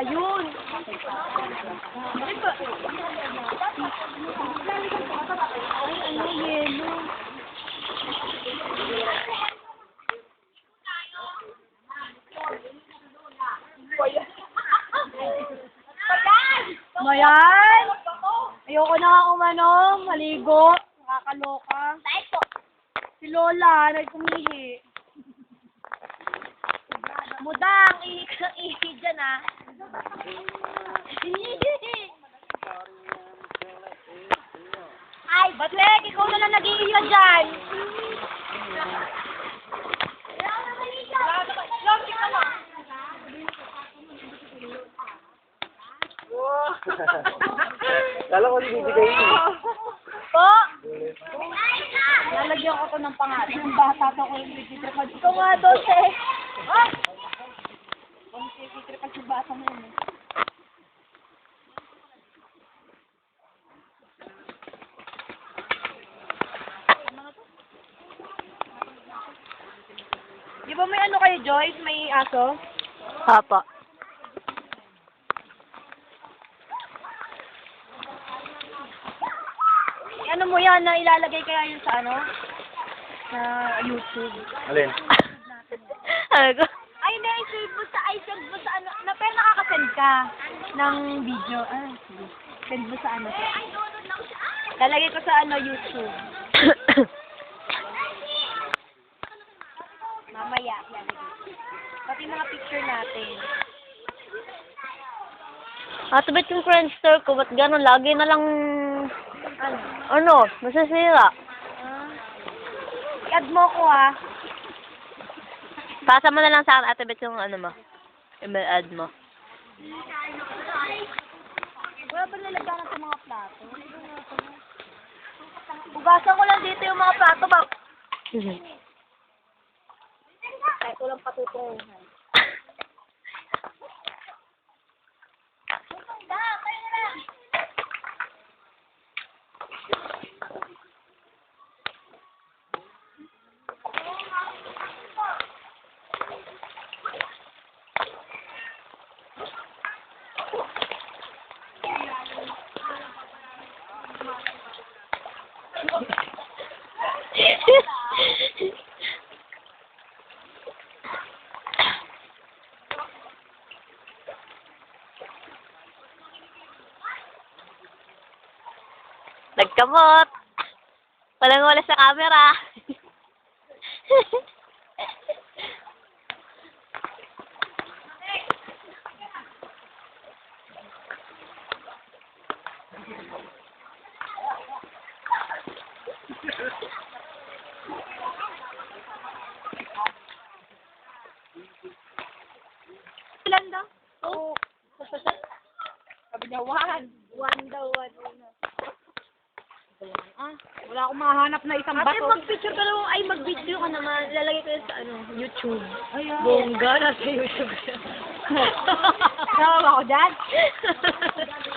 Ayun. Ay, ano, yelo. Mayan! Ayoko na nga umanom, maligo, nakakaloka. Si Lola, nagkumihi. Mudang, ihi dyan ah. Ay, Batek, ikaw na lang nag-iiyo dyan. Kala ko bibigay yun. Po? Lalagyan ko to ng pangalan. Yung bata to ko yung bibigay. Ikaw nga, Dose. Ah! Kung bibigay pa yung bata mo yun eh. Di ba may ano kayo, Joyce? May aso? Papa. Ano mo yan na ilalagay kaya yun sa ano? Sa YouTube. Alin? Ano ko? Ay, hindi. I-send mo sa ano. Pero nakaka-send ka ng video. Ah, sige. Send mo sa ano. Lalagay ko sa ano, YouTube. Mamaya. Pati mga picture natin. Ate, ba't yung Friendster ko? Ba't gano'n? Lagi na lang, ano, masasira. I-add mo ko ah. Pasa mo na lang sa akin, Ate, ba't yung ano mo? Email ad mo. Wala ba nalagyan sa mga plato? Hugasan ko lang dito yung mga plato ba? Kahit walang patutunguhan. Nagkamot! Walang wala sa camera. Ilan daw? Oo. Sabi niya, one. One daw, one. Ah, wala akong mahanap na isang bato. Ate, mag-picture ka lang. Ay, mag-video ka naman. Lalagay ko yun sa ano, YouTube. Ayan. Bongga na sa YouTube. Tama ba ako dyan?